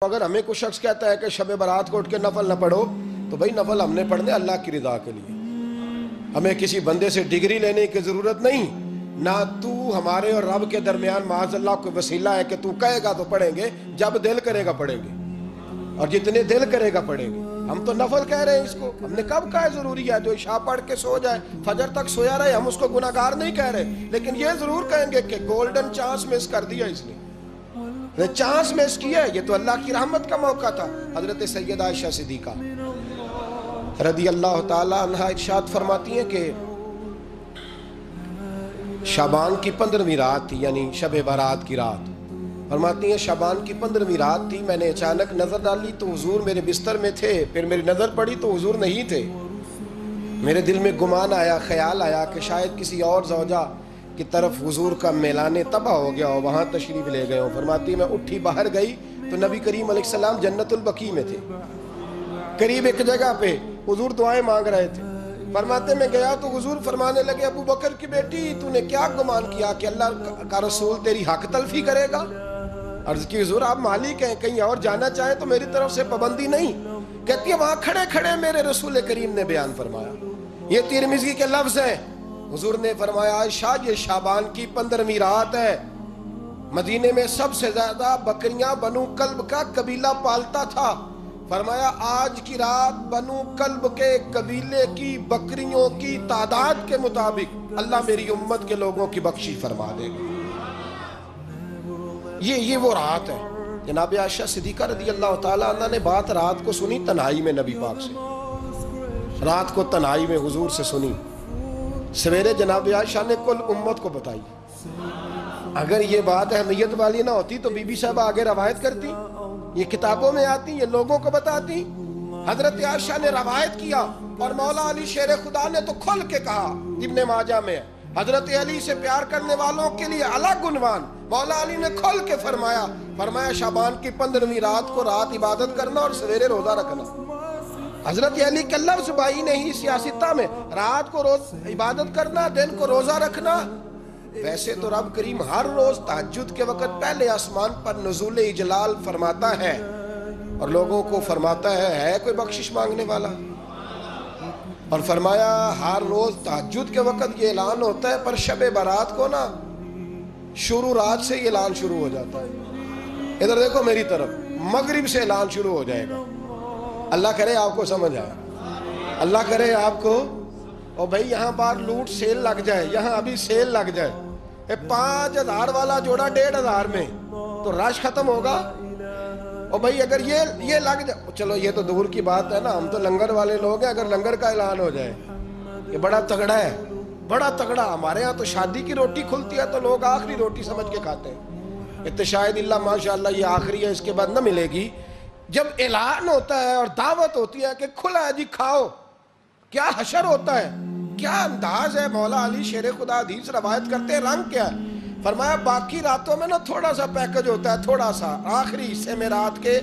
اگر ہمیں کوئی شخص کہتا ہے کہ شب برات کو اٹھ کے نفل نہ پڑھو، تو بھائی نفل ہم نے پڑھنے اللہ کی رضا کے لیے، ہمیں کسی بندے سے ڈگری لینے کی ضرورت نہیں، نہ تو ہمارے اور رب کے درمیان معاذ اللہ کوئی وسیلہ ہے کہ تو کہے گا تو پڑھیں گے، جب دل کرے گا پڑھیں گے، اور جتنے دل کرے گا پڑھیں گے۔ ہم تو نفل کہہ رہے ہیں اس کو، ہم نے کب کہا ہے ضروری ہے جو عشاء پڑھ کے سو جائے فجر تک سویا رہے، ہم اس کو گناہگار نہیں کہہ رہے، لیکن یہ ضرور کہیں گے کہ گولڈن چانس مس کر دیا اس نے، چانس مس کیا ہے، یہ تو اللہ کی رحمت کا موقع تھا۔ حضرت سیدہ عائشہ صدیقہ رضی اللہ تعالی عنہا ارشاد فرماتی ہیں کہ شعبان کی 15ویں رات تھی، یعنی شب برات کی رات، فرماتی ہیں شعبان کی 15ویں رات تھی، میں نے اچانک نظر ڈالی تو حضور میرے بستر میں تھے، پھر میری نظر پڑی تو حضور نہیں تھے، میرے دل میں گمان آیا، خیال آیا کہ شاید کسی اور زوجہ کی طرف حضور کا میلان تباہ ہو گیا ہو، وہاں تشریف لے گئے ہوں۔ فرماتی میں اٹھی باہر گئی تو نبی کریم علیہ السلام جنت البقیع میں تھے، قریب ایک جگہ پہ حضور دعائیں مانگ رہے تھے۔ فرماتے میں گیا تو حضور فرمانے لگے ابو بکر کی بیٹی تو نے کیا گمان کیا کہ اللہ کا رسول تیری حق تلفی کرے گا؟ عرض کی حضور آپ مالک ہیں، کہیں اور جانا چاہیں تو میری طرف سے پابندی نہیں۔ کہتی ہے وہاں کھڑے کھڑے میرے رسول کریم نے بیان فرمایا، یہ ترمذی کے لفظ ہیں، حضور نے فرمایا عائشہ یہ شعبان کی 15ویں رات ہے، مدینے میں سب سے زیادہ بکریاں بنو کلب کا قبیلہ پالتا تھا، فرمایا آج کی رات بنو کلب کے قبیلے کی بکریوں کی تعداد کے مطابق اللہ میری امت کے لوگوں کی بخشش فرما دے گا۔ یہ وہ رات ہے۔ جناب عائشہ صدیقہ رضی اللہ تعالی عنہ نے بات رات کو سنی تنہائی میں نبی پاک سے، رات کو تنہائی میں حضور سے سنی، سویرے جناب عائشہ نے کل امت کو بتائی۔ اگر یہ بات اہمیت والی نہ ہوتی تو بی بی صاحب آگے روایت کرتی، یہ کتابوں میں آتی، یہ لوگوں کو بتاتی۔ حضرت عائشہ نے روایت کیا اور مولا علی شیر خدا نے تو کھل کے کہا، ابن ماجہ میں ہے، حضرت علی سے پیار کرنے والوں کے لیے الگ عنوان، مولا علی نے کھل کے فرمایا شعبان کی 15ویں رات کو رات عبادت کرنا اور سویرے روزہ رکھنا۔ حضرت علی کے لفظ بائی نہیں سیاستہ میں، رات کو روز عبادت کرنا، دن کو روزہ رکھنا۔ ویسے تو رب کریم ہر روز تہجد کے وقت پہلے آسمان پر نزول اجلال فرماتا ہے اور لوگوں کو فرماتا ہے کوئی بخشش مانگنے والا، اور فرمایا ہر روز تہجد کے وقت یہ اعلان ہوتا ہے، پر شب برات کو نا شروع رات سے یہ اعلان شروع ہو جاتا ہے۔ ادھر دیکھو میری طرف، مغرب سے اعلان شروع ہو جائے گا۔ اللہ کرے آپ کو سمجھ آئے، اللہ کرے آپ کو، اور بھائی یہاں بار لوٹ سیل لگ جائے، یہاں ابھی سیل لگ جائے، 5000 والا جوڑا 1500 میں، تو رش ختم ہوگا۔ اور بھائی اگر یہ لگ جائے، چلو یہ تو دور کی بات ہے نا، ہم تو لنگر والے لوگ ہیں، اگر لنگر کا اعلان ہو جائے یہ بڑا تگڑا ہے، بڑا تگڑا۔ ہمارے ہاں تو شادی کی روٹی کھلتی ہے تو لوگ آخری روٹی سمجھ کے کھاتے ہیں، یہ تو شاید اللہ ماشاءاللہ یہ آخری ہے، اس کے بعد نہ ملے گی۔ جب اعلان ہوتا ہے اور دعوت ہوتی ہے کہ کھلا ہے جی کھاؤ، کیا حشر ہوتا ہے، کیا انداز ہے۔ مولا علی شیر خدا حدیث روایت کرتے ہیں، رنگ کیا ہے؟ فرمایا باقی راتوں میں نا تھوڑا سا پیکج ہوتا ہے، تھوڑا سا، آخری حصے میں رات کے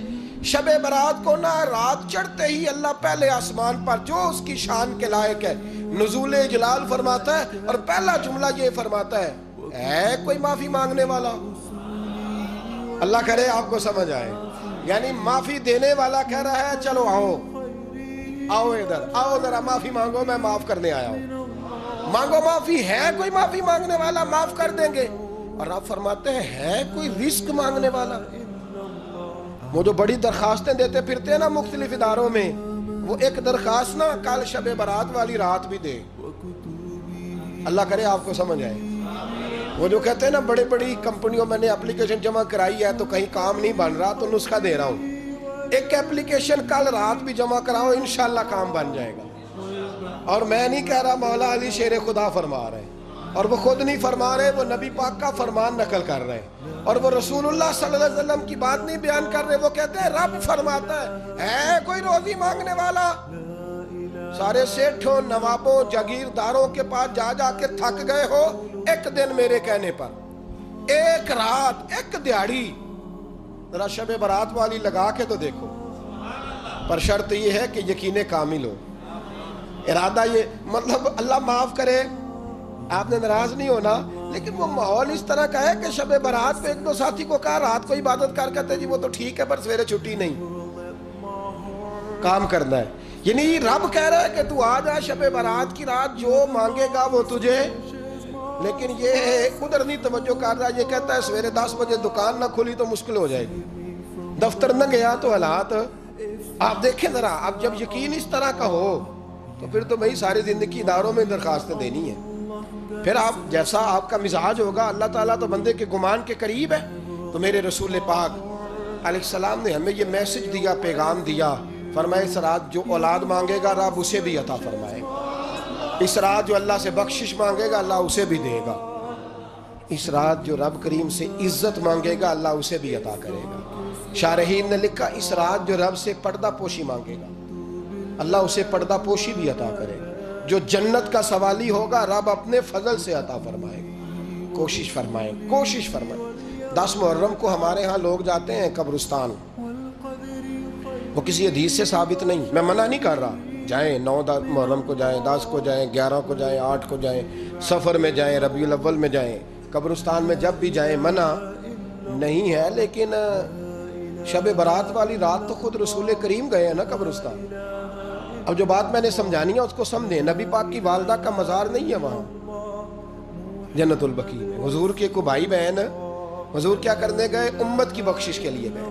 شب برات کو نا رات چڑھتے ہی اللہ پہلے آسمان پر جو اس کی شان کے لائق ہے نزول جلال فرماتا ہے، اور پہلا جملہ یہ فرماتا ہے کوئی معافی مانگنے والا؟ اللہ کرے آپ کو سمجھ آئے، یعنی معافی دینے والا کہہ رہا ہے چلو آؤ ادھر آؤ ذرا معافی مانگو، میں معاف کرنے آیا ہوں، مانگو معافی۔ ہے کوئی معافی مانگنے والا؟ معاف کر دیں گے۔ اور آپ فرماتے ہیں ہے کوئی رزق مانگنے والا؟ وہ جو بڑی درخواستیں دیتے پھرتے ہیں نا مختلف اداروں میں، وہ ایک درخواست نا کل شب برات والی رات بھی دے۔ اللہ کرے آپ کو سمجھ آئے۔ وہ جو کہتے ہیں نا بڑی بڑی کمپنیوں میں نے اپلیکیشن جمع کرائی ہے تو کہیں کام نہیں بن رہا تو نسخہ دے رہا ہوں، ایک اپلیکیشن کل رات بھی جمع کراؤ انشاءاللہ کام بن جائے گا۔ اور میں نہیں کہہ رہا، مولا علی شیر خدا فرما رہے ہیں، اور وہ خود نہیں فرما رہے، وہ نبی پاک کا فرمان نقل کر رہے ہیں، اور وہ رسول اللہ صلی اللہ علیہ وسلم کی بات نہیں بیان کر رہے، وہ کہتے ہیں رب فرماتا ہے کوئی روزی مانگنے والا؟ سارے سیٹھوں نوابوں جاگیرداروں کے پاس جا کے تھک گئے ہو، ایک دن میرے کہنے پر، ایک رات، ایک دیہڑی ذرا شب برات والی لگا کے تو دیکھو، پر شرط یہ ہے کہ یقین کامل ہو، ارادہ یہ، مطلب اللہ معاف کرے آپ نے ناراض نہیں ہونا، لیکن وہ ماحول اس طرح کا ہے کہ شب برات پہ ایک دو ساتھی کو کہا رات کو عبادت کر کہتے جی وہ تو ٹھیک ہے پر سویرے چھٹی نہیں، کام کرنا ہے. یعنی رب کہہ رہا ہے کہ تو آ جا شب برات کی رات، جو مانگے گا وہ تجھے. لیکن یہ ادھر نہیں توجہ کر رہا، یہ کہتا ہے سویرے 10 بجے دکان نہ کھلی تو مشکل ہو جائے گی، دفتر نہ گیا تو حالات. آپ دیکھیں ذرا، اب جب یقین اس طرح کا ہو تو پھر تو بھائی ساری زندگی اداروں میں درخواستیں دینی ہے. پھر آپ جیسا آپ کا مزاج ہوگا، اللہ تعالیٰ تو بندے کے گمان کے قریب ہے. تو میرے رسول پاک علیہ السلام نے ہمیں یہ میسج دیا، پیغام دیا، فرمائے اس رات جو اولاد مانگے گا رب اسے بھی عطا فرمائے گا. اس رات جو اللہ سے بخشش مانگے گا اللہ اسے بھی دے گا. اس رات جو رب کریم سے عزت مانگے گا اللہ اسے بھی عطا کرے گا. شارحین نے لکھا اس رات جو رب سے پردہ پوشی مانگے گا اللہ اسے پردہ پوشی بھی عطا کرے گا. جو جنت کا سوالی ہوگا رب اپنے فضل سے عطا فرمائے گا. کوشش فرمائیں، کوشش فرمائیں. 10 محرم کو ہمارے ہاں لوگ جاتے ہیں قبرستان، وہ کسی حدیث سے ثابت نہیں، میں منع نہیں کر رہا، جائیں 9 محرم کو جائیں، 10 کو جائیں، 11 کو جائیں، 8 کو جائیں، سفر میں جائیں، ربیع الاول میں جائیں، قبرستان میں جب بھی جائیں، منع نہیں ہے. لیکن شب برات والی رات تو خود رسول کریم گئے ہیں نا قبرستان. اب جو بات میں نے سمجھانی ہے اس کو سمجھیں. نبی پاک کی والدہ کا مزار نہیں ہے وہاں جنت البقیع میں. حضور کے کو بھائی بہن حضور کیا کرنے گئے؟ امت کی بخشش کے لیے گئے.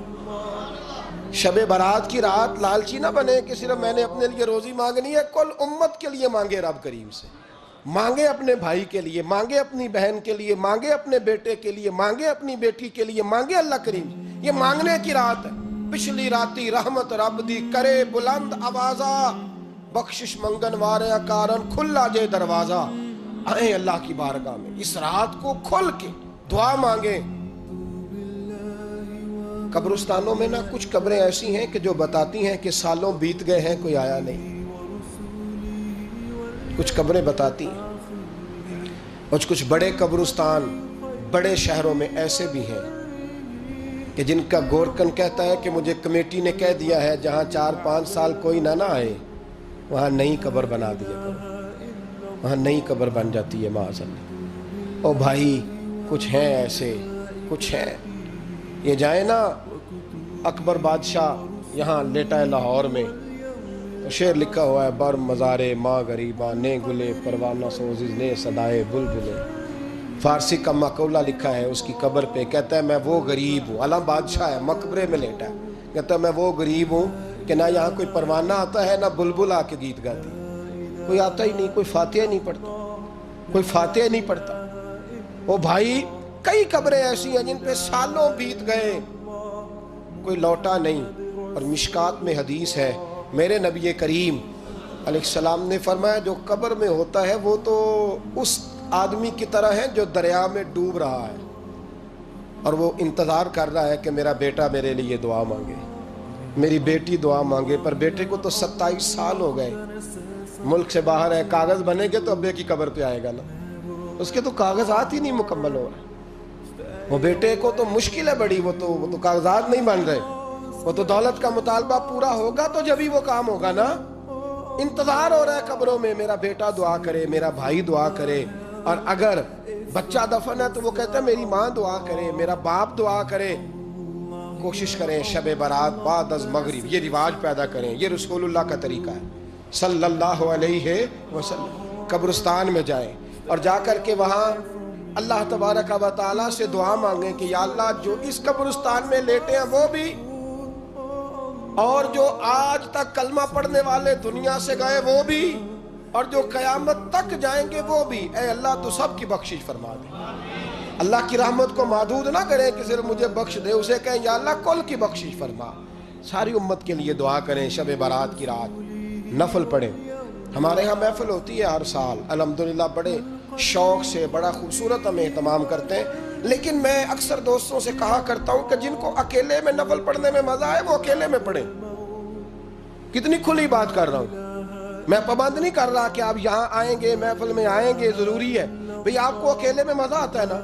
شب برات کی رات لالچی نہ بنے کہ صرف میں نے اپنے لیے روزی مانگنی ہے، کل امت کے لیے مانگے رب کریم سے. مانگے اپنے بھائی کے لیے، مانگے اپنی بہن کے لیے، مانگے اپنے بیٹے کے لیے، مانگے اپنی بیٹی کے لیے، مانگے اللہ کریم. یہ مانگنے کی رات ہے. پچھلی راتی رحمت رب دی کرے بلند آوازہ، بخشش منگن وارے کارن کھلا جے دروازہ. آئیں اللہ کی بارگاہ میں اس رات کو کھل کے دعا مانگیں. قبرستانوں میں نا کچھ قبریں ایسی ہیں کہ جو بتاتی ہیں کہ سالوں بیت گئے ہیں کوئی آیا نہیں. کچھ قبریں بتاتی ہیں. اور کچھ بڑے قبرستان بڑے شہروں میں ایسے بھی ہیں کہ جن کا گورکن کہتا ہے کہ مجھے کمیٹی نے کہہ دیا ہے جہاں 4-5 سال کوئی نہ آئے وہاں نئی قبر بنا دیا کرو، وہاں نئی قبر بن جاتی ہے معاذ اللہ. او بھائی کچھ ہیں ایسے، کچھ ہیں. یہ جائیں نا اکبر بادشاہ یہاں لیٹا ہے لاہور میں، شعر لکھا ہوا ہے بر مزارے ماں غریباں نے گلے پروانہ سوزی نے صدائے بلبلے. فارسی کا مقولہ لکھا ہے اس کی قبر پہ، کہتا ہے میں وہ غریب ہوں، علم بادشاہ ہے مقبرے میں لیٹا ہے، کہتا ہے میں وہ غریب ہوں کہ نہ یہاں کوئی پروانہ آتا ہے نہ بلبل آ کے گیت گاتی، کوئی آتا ہی نہیں، کوئی فاتحہ نہیں پڑھتا، کوئی فاتحہ نہیں پڑھتا. وہ بھائی کئی قبریں ایسی ہیں جن پہ سالوں بیت گئے کوئی لوٹا نہیں. اور مشکات میں حدیث ہے میرے نبی کریم علیہ السلام نے فرمایا جو قبر میں ہوتا ہے وہ تو اس آدمی کی طرح ہے جو دریا میں ڈوب رہا ہے اور وہ انتظار کر رہا ہے کہ میرا بیٹا میرے لیے دعا مانگے، میری بیٹی دعا مانگے. پر بیٹے کو تو 27 سال ہو گئے، ملک سے باہر ہے، کاغذ بنے گے تو ابے کی قبر پہ آئے گا نا، اس کے تو کاغذات ہی نہیں مکمل ہو رہے. وہ بیٹے کو تو مشکل ہے بڑی، وہ تو کاغذات نہیں بن رہے، وہ تو دولت کا مطالبہ پورا ہوگا تو جب ہی وہ کام ہوگا نا. انتظار ہو رہا ہے قبروں میں میرا بیٹا دعا کرے، میرا بھائی دعا کرے. اور اگر بچہ دفن ہے تو وہ کہتا ہے میری ماں دعا کرے، میرا باپ دعا کرے. کوشش کریں شب برات بعد از مغرب یہ رواج پیدا کریں. یہ رسول اللہ کا طریقہ ہے صلی اللہ علیہ وسلم. قبرستان میں جائیں اور جا کر کے وہاں اللہ تبارک و تعالیٰ سے دعا مانگیں کہ یا اللہ جو اس قبرستان میں لیٹے ہیں وہ بھی، اور جو آج تک کلمہ پڑھنے والے دنیا سے گئے وہ بھی، اور جو قیامت تک جائیں گے وہ بھی. اے اللہ تو سب کی بخشش فرما دے. اللہ کی رحمت کو محدود نہ کریں کہ صرف مجھے بخش دے، اسے کہیں یا اللہ کل کی بخشش فرما. ساری امت کے لیے دعا کریں. شب برات کی رات نفل پڑھیں. ہمارے ہاں محفل ہوتی ہے ہر سال الحمدللہ، بڑے شوق سے بڑا خوبصورت ہم اہتمام کرتے ہیں. لیکن میں اکثر دوستوں سے کہا کرتا ہوں کہ جن کو اکیلے میں نفل پڑھنے میں مزہ آئے وہ اکیلے میں پڑھیں. کتنی کھلی بات کر رہا ہوں، میں پابند نہیں کر رہا کہ آپ یہاں آئیں گے محفل میں آئیں گے ضروری ہے. بھئی آپ کو اکیلے میں مزہ آتا ہے نا.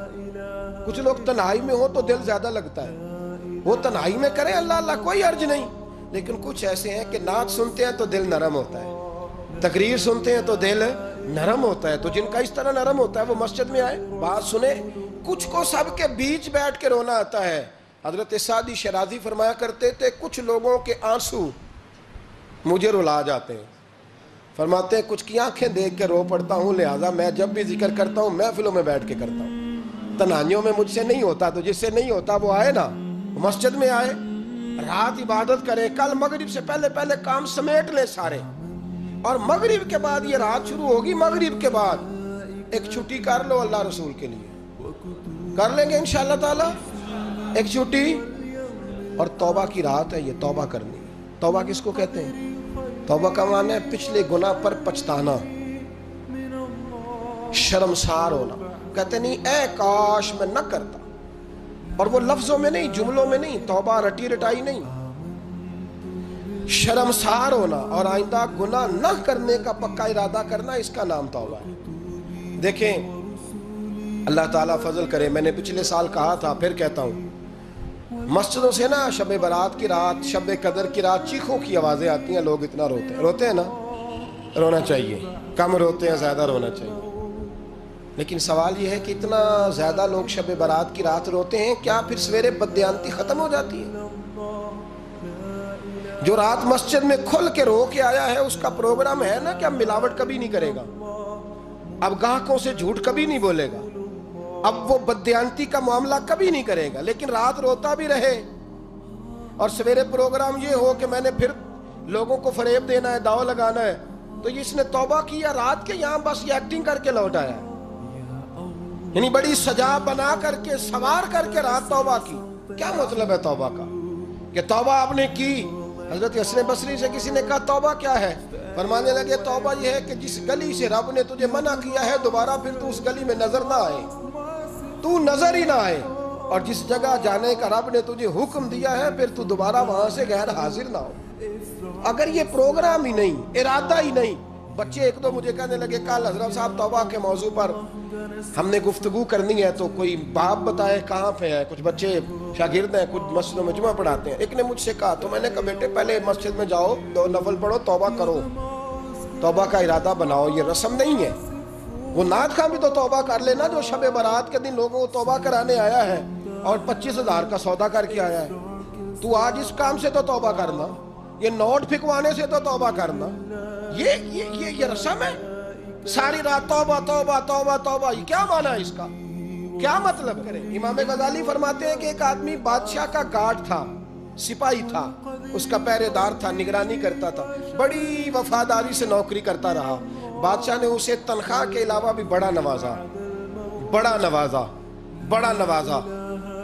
کچھ لوگ تنہائی میں ہو تو دل زیادہ لگتا ہے، وہ تنہائی میں کریں اللہ اللہ کوئی عرض نہیں. لیکن کچھ ایسے ہیں کہ نعت سنتے ہیں تو دل نرم ہوتا ہے، تقریر سنتے ہیں تو دل نرم ہوتا ہے، تو جن کا اس طرح نرم ہوتا ہے وہ مسجد میں آئے، بات سنے۔ کچھ کو سب کے بیچ بیٹھ کے رونا آتا ہے۔ حضرت سعدی شیرازی فرمایا کرتے تھے کچھ لوگوں کے آنسو مجھے رلا جاتے ہیں، فرماتے ہیں کچھ کی آنکھیں دیکھ کے رو پڑتا ہوں، لہٰذا میں جب بھی ذکر کرتا ہوں محفلوں میں بیٹھ کے کرتا ہوں، تنہائیوں میں مجھ سے نہیں ہوتا، تو جس سے نہیں ہوتا وہ آئے نا، مسجد میں آئے، رات عبادت کریں، کل مغرب سے پہلے پہلے کام سمیٹ لیں سارے، اور مغرب کے بعد یہ رات شروع ہوگی، مغرب کے بعد ایک چھٹی کر لو اللہ رسول کے لیے، کر لیں گے انشاءاللہ تعالی ایک چھٹی، اور توبہ کی رات ہے یہ، توبہ کرنی۔ توبہ کس کو کہتے ہیں؟ توبہ کا معنی ہے پچھلے گناہ پر پچھتانا، شرمسار ہونا، کہتے نہیں اے کاش میں نہ کرتا، اور وہ لفظوں میں نہیں، جملوں میں نہیں، توبہ رٹی رٹائی نہیں، شرمسار ہونا اور آئندہ گناہ نہ کرنے کا پکا ارادہ کرنا، اس کا نام توبہ ہے۔ دیکھیں اللہ تعالیٰ فضل کرے، میں نے پچھلے سال کہا تھا پھر کہتا ہوں، مسجدوں سے نا شب برات کی رات، شب قدر کی رات چیخوں کی آوازیں آتی ہیں، لوگ اتنا روتے ہیں نا، رونا چاہیے، کم روتے ہیں زیادہ رونا چاہیے، لیکن سوال یہ ہے کہ اتنا زیادہ لوگ شب برات کی رات روتے ہیں، کیا پھر سویرے بددیانتی ختم ہو جاتی ہے؟ جو رات مسجد میں کھل کے رو کے آیا ہے اس کا پروگرام ہے نا کہ اب ملاوٹ کبھی نہیں کرے گا، اب گاہکوں سے جھوٹ کبھی نہیں بولے گا، اب وہ بددیانتی کا معاملہ کبھی نہیں کرے گا، لیکن رات روتا بھی رہے اور سویرے پروگرام یہ ہو کہ میں نے پھر لوگوں کو فریب دینا ہے، داؤ لگانا ہے، تو اس نے توبہ کیا رات کے یہاں بس یہ ایکٹنگ کر کے لوٹ آیا ہے، یعنی بڑی سجا بنا کر کے سوار کر کے رات توبہ کی۔ کیا مطلب ہے توبہ کا؟ کہ توبہ آپ نے کی۔ حضرت حسن بصری سے کسی نے کہا توبہ کیا ہے؟ فرمانے لگے توبہ یہ ہے کہ جس گلی سے رب نے تجھے منع کیا ہے دوبارہ پھر تو اس گلی میں نظر نہ آئے، تو نظر ہی نہ آئے، اور جس جگہ جانے کا رب نے تجھے حکم دیا ہے پھر تو دوبارہ وہاں سے غیر حاضر نہ ہو۔ اگر یہ پروگرام ہی نہیں، ارادہ ہی نہیں، بچے ایک دو مجھے کہنے لگے کل حضرت صاحب توبہ کے موضوع پر ہم نے گفتگو کرنی ہے، تو کوئی باپ بتائے کہاں پہ ہے، کچھ بچے شاگرد ہیں، کچھ مسجدوں میں جمعہ پڑھاتے ہیں، ایک نے مجھ سے کہا، تو میں نے کہا بیٹے پہلے مسجد میں جاؤ، 2 نفل پڑھو، توبہ کرو، توبہ کا ارادہ بناؤ، یہ رسم نہیں ہے۔ وہ نعت خواہ بھی تو توبہ کر لینا جو شب برات کے دن لوگوں کو توبہ کرانے آیا ہے اور 25,000 کا سودا کر کے آیا ہے، تو آج اس کام سے تو توبہ کرنا، یہ نوٹ پھکوانے سے تو توبہ کرنا، یہ رسم ہے؟ ساری رات توبہ توبہ توبہ توبہ، یہ کیا معنی ہے اس کا؟ کیا مطلب کریں؟ امام غزالی فرماتے ہیں کہ ایک آدمی بادشاہ کا گارڈ تھا، سپاہی تھا، اس کا پہرے دار تھا، نگرانی کرتا تھا، بڑی وفاداری سے نوکری کرتا رہا، بادشاہ نے اسے تنخواہ کے علاوہ بھی بڑا نوازا،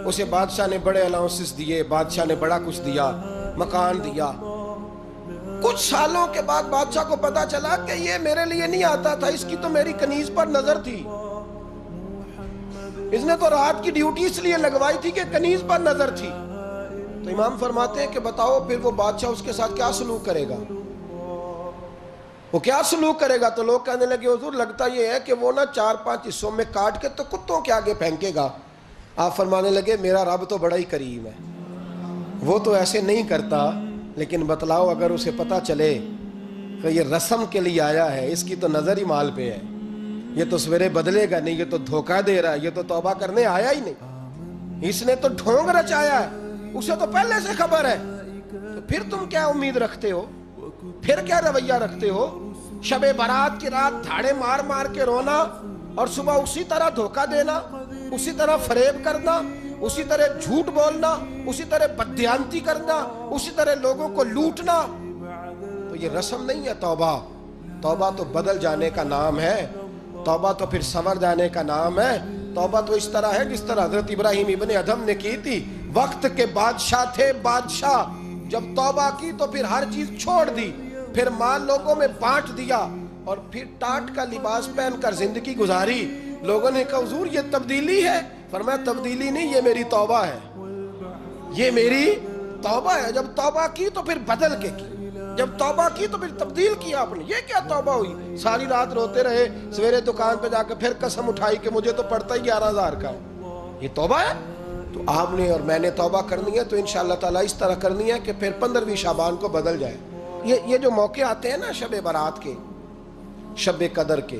اسے بادشاہ نے بڑے الاؤنسز دیے، بادشاہ نے بڑا کچھ دیا، مکان دیا۔ کچھ سالوں کے بعد بادشاہ کو پتا چلا کہ یہ میرے لیے نہیں آتا تھا، اس کی تو میری کنیز پر نظر تھی، اس نے تو رات کی ڈیوٹی اس لیے لگوائی تھی کہ کنیز پر نظر تھی۔ تو امام فرماتے ہیں کہ بتاؤ پھر وہ بادشاہ اس کے ساتھ کیا سلوک کرے گا؟ وہ کیا سلوک کرے گا؟ تو لوگ کہنے لگے حضور لگتا یہ ہے کہ وہ نا 4-5 حصوں میں کاٹ کے تو کتوں کے آگے پھینکے گا۔ آپ فرمانے لگے میرا رب تو بڑا ہی کریم ہے، وہ تو ایسے نہیں کرتا، لیکن بتلاؤ اگر اسے پتا چلے کہ یہ رسم کے لیے آیا ہے، اس کی تو نظر ہی مال پہ ہے، یہ تو سویرے بدلے گا نہیں، یہ تو دھوکہ دے رہا ہے، یہ تو توبہ کرنے آیا ہی نہیں، اس نے تو ڈھونگ رچایا ہے، اسے تو پہلے سے خبر ہے، تو پھر تم کیا امید رکھتے ہو؟ پھر کیا رویہ رکھتے ہو؟ شب برات کی رات دھاڑے مار مار کے رونا اور صبح اسی طرح دھوکہ دینا، اسی طرح فریب کرنا، اسی طرح جھوٹ بولنا، اسی طرح بددیانتی کرنا، اسی طرح لوگوں کو لوٹنا، تو یہ رسم نہیں ہے توبہ۔ توبہ تو بدل جانے کا نام ہے، توبہ تو پھر سنور جانے کا نام ہے۔ توبہ تو اس طرح ہے جس طرح حضرت ابراہیم ابن ادھم نے کی تھی، وقت کے بادشاہ تھے، بادشاہ جب توبہ کی تو پھر ہر چیز چھوڑ دی، پھر مال لوگوں میں بانٹ دیا اور پھر ٹاٹ کا لباس پہن کر زندگی گزاری۔ لوگوں نے کہا حضور یہ تبدیلی ہے؟ فرمایا تبدیلی نہیں، یہ میری توبہ ہے، یہ میری توبہ ہے۔ جب توبہ کی تو پھر بدل کے کی، جب توبہ کی تو پھر تبدیل کیا آپ نے۔ یہ کیا توبہ ہوئی؟ ساری رات روتے رہے، سویرے دکان پہ جا کے پھر قسم اٹھائی کہ مجھے تو پڑتا ہی 11,000 کا ہے، یہ توبہ ہے؟ تو آپ نے اور میں نے توبہ کرنی ہے تو انشاءاللہ تعالیٰ اس طرح کرنی ہے کہ پھر 15ویں شعبان کو بدل جائے۔ یہ جو موقع آتے ہیں نا شب برات کے، شب قدر کے،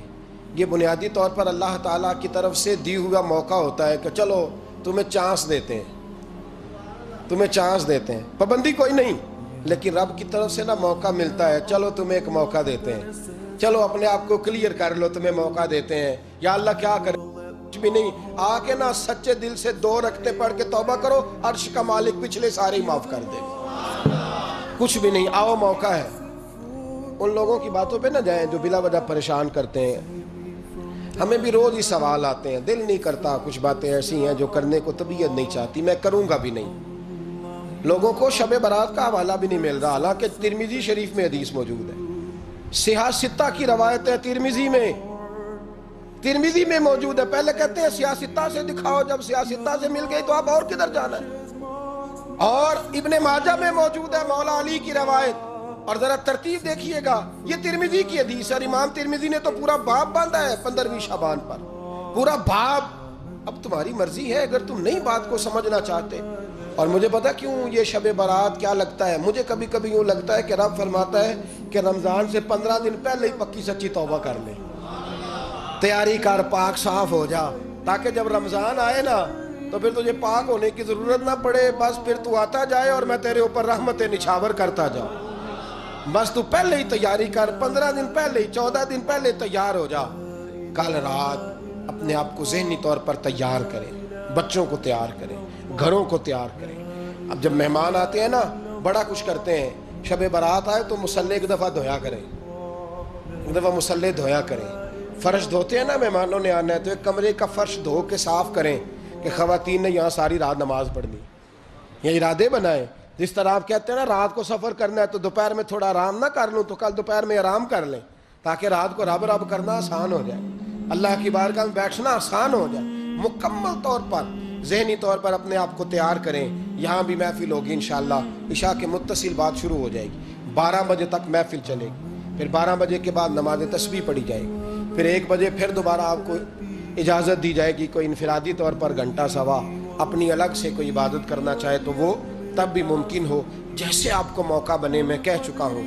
یہ بنیادی طور پر اللہ تعالیٰ کی طرف سے دی ہوا موقع ہوتا ہے کہ چلو تمہیں چانس دیتے ہیں، تمہیں چانس دیتے ہیں، پابندی کوئی نہیں، لیکن رب کی طرف سے نا موقع ملتا ہے، چلو تمہیں ایک موقع دیتے ہیں، چلو اپنے آپ کو کلیئر کر لو، تمہیں موقع دیتے ہیں۔ یا اللہ کیا کرے، کچھ بھی نہیں، آ کے نا سچے دل سے 2 رکعتیں پڑھ کے توبہ کرو، عرش کا مالک پچھلے سارے ہی معاف کر دے گا۔ کچھ بھی نہیں، آؤ موقع ہے۔ ان لوگوں کی باتوں پہ نہ جائیں جو بلا وجہ پریشان کرتے ہیں، ہمیں بھی روز ہی سوال آتے ہیں، دل نہیں کرتا، کچھ باتیں ایسی ہیں جو کرنے کو طبیعت نہیں چاہتی، میں کروں گا بھی نہیں۔ لوگوں کو شب برات کا حوالہ بھی نہیں مل رہا، حالانکہ ترمذی شریف میں حدیث موجود ہے، صحاح ستہ کی روایت ہے، ترمذی میں موجود ہے۔ پہلے کہتے ہیں صحاح ستہ سے دکھاؤ، جب صحاح ستہ سے مل گئی تو آپ اور کدھر جانا ہے؟ اور ابن ماجہ میں موجود ہے مولا علی کی روایت، اور ذرا ترتیب دیکھیے گا، یہ ترمذی کی حدیث ہے، اور امام ترمذی نے تو پورا باب باندھا ہے 15ویں شعبان پر، پورا باب۔ اب تمہاری مرضی ہے، اگر تم نہیں بات کو سمجھنا چاہتے۔ اور مجھے پتا کیوں یہ شب برات کیا لگتا ہے، مجھے کبھی کبھی یوں لگتا ہے کہ رب فرماتا ہے کہ رمضان سے 15 دن پہلے ہی پکی سچی توبہ کر لے، تیاری کر، پاک صاف ہو جا، تاکہ جب رمضان آئے نا تو پھر تجھے پاک ہونے کی ضرورت نہ پڑے، بس پھر تو آتا جائے اور میں تیرے اوپر رحمت نچھاور کرتا جاؤں۔ بس تو پہلے ہی تیاری کر، 15 دن پہلے ہی، 14 دن پہلے تیار ہو جا۔ کل رات اپنے آپ کو ذہنی طور پر تیار کریں، بچوں کو تیار کریں، گھروں کو تیار کریں۔ اب جب مہمان آتے ہیں نا بڑا کچھ کرتے ہیں، شب برات آئے تو مصلی ایک دفعہ دھویا کریں، ایک دفعہ مصلی دھویا کریں۔ فرش دھوتے ہیں نا، مہمانوں نے آنا ہے تو ایک کمرے کا فرش دھو کے صاف کریں کہ خواتین نے یہاں ساری رات نماز پڑھنی، یہ ارادے بنائیں۔ جس طرح آپ کہتے ہیں نا رات کو سفر کرنا ہے تو دوپہر میں تھوڑا آرام نہ کر لوں تو کل دوپہر میں آرام کر لیں، تاکہ رات کو رب رب کرنا آسان ہو جائے، اللہ کی بارگاہ میں بیٹھنا آسان ہو جائے۔ مکمل طور پر ذہنی طور پر اپنے آپ کو تیار کریں۔ یہاں بھی محفل ہوگی انشاءاللہ، عشاء کے متصل بات شروع ہو جائے گی، 12 بجے تک محفل چلے گی، پھر 12 بجے کے بعد نماز تسبیح پڑھی جائے گی، پھر 1 بجے پھر دوبارہ آپ کو اجازت دی جائے گی، کوئی انفرادی طور پر گھنٹہ سوا اپنی الگ سے کوئی عبادت کرنا چاہے تو وہ تب بھی ممکن ہو، جیسے آپ کو موقع بنے۔ میں کہہ چکا ہوں